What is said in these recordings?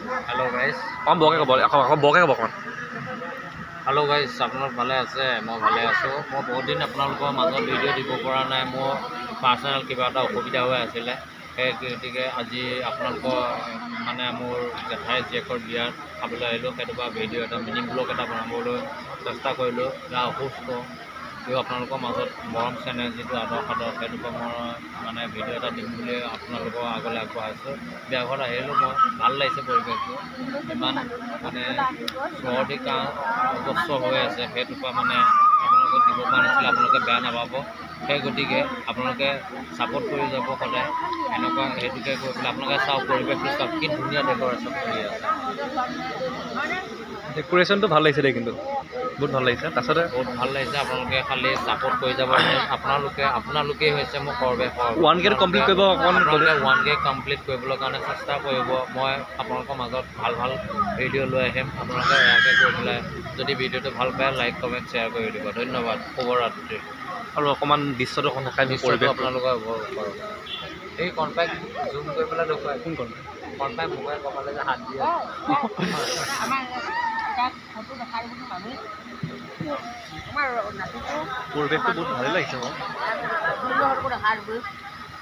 hello guys hello guys আপোনালোক ভালে আছে মই ভালে আছো মই বহুত দিন আপোনালোকৰ মাজত ভিডিঅ' দিব পৰা নাই মোৰ পাৰ্সোনাল কিবা এটা অসুবিধা হৈ আছিলে সেই গতিকে আজি আপোনালোকৰ মানে মোৰ জেঠাই জীয়েকৰ বিয়াত খাবলৈ আহিলোঁ সেইটো পৰা ভিডিঅ' এটা মিনি ব্লগ এটা বনাবলৈ চেষ্টা কৰিলোঁ যা অসুস্থ তেও আপোনালোকৰ মাজত মৰম চেনেহ যিটো আদৰ সেইটো পৰা মই মানে ভিডিঅ' এটা দিম বুলি আপোনালোকৰ আগলৈ আগবঢ়াইছোঁ বিয়া ঘৰত আহিলোঁ মই ভাল লাগিছে পৰিৱেশটো ইমান মানে চৰ্দি কাহ অজস্ৰ হৈ আছে সেইটোৰ পৰা মানে আপোনালোকক দিব পৰা নাছিলে আপোনালোকে বেয়া নাপাব সেই গতিকে আপোনালোকে ছাপোৰ্ট কৰি যাব সদায় এনেকুৱা সেইটোকে কৈ পেলাই আপোনালোকে চাওক পৰিৱেশটো চাওক কি ধুনীয়া ডেক'ৰেশ্যন কৰি আছে ডেক'ৰেশ্যনটো ভাল লাগিছে দেই কিন্তু বহুত ভাল লাগিছে তাৰপিছতে বহুত ভাল লাগিছে আপোনালোকে খালি ছাপোৰ্ট কৰি যাব আপোনালোকেই হৈছে মোৰ পৰিৱেশৰ 1K কমপ্লিট কৰিব অকণমান 1K কমপ্লিট কৰিবলৈ কাৰণে চেষ্টা কৰিব মই আপোনালোকৰ মাজত ভাল ভাল ভিডিঅ' লৈ আহিম আপোনালোকে এয়াকে কৰি পেলাই যদি ভিডিঅ'টো ভাল পায় লাইক কমেণ্ট শ্বেয়াৰ কৰি দিব ধন্যবাদ শুভৰাত্ৰি আৰু অকণমান দৃশ্যটো দেখাই দিম পৰিৱেশ পৰিৱেশ আপোনালোকৰ ওপৰত এই কণ্টেক্ট জুম কৰি পেলাই দেখুৱাই কোন কল কণ্টেক্ট মোবাইল কমালে যে হাত দিয়ে পৰিৱেশটো বহুত ভালেই লাগিছে বাৰু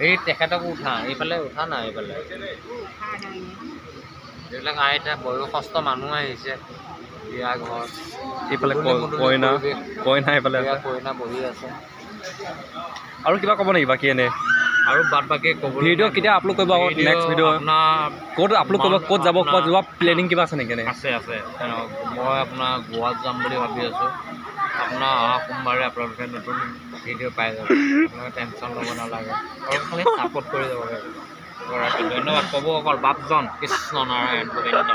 এই তেখেতকো উঠা এইফালে উঠা নাই এইফালে এইবিলাক এতিয়া বয়সস্থ মানুহ আহিছে বিয়া ঘৰ এইফালে কইনা এইফালে আছে কইনা বহি আছে আৰু কিবা ক'ব নেকি বাকী এনে আৰু বাদ বাকী ক'ব ভিডিঅ' কেতিয়া আপলোড কৰিব আকৌ নেক্সট ভিডিঅ' আপোনাৰ ক'ত আপলোড কৰিব ক'ত যাব ক'ত যোৱা প্লেনিং কিবা আছে নেকি এনে আছে মই আপোনাৰ গোৱাত যাম বুলি ভাবি আছোঁ আপোনাৰ অহা সোমবাৰে আপোনালোকে নতুন ভিডিঅ' পাই যাব আপোনালোকে টেনশ্যন ল'ব নালাগে আৰু খালি ছাপোৰ্ট কৰি যাব ধন্যবাদ ক'ব অকল বাপজন কৃষ্ণ নাৰায়ণ গোবিন্দ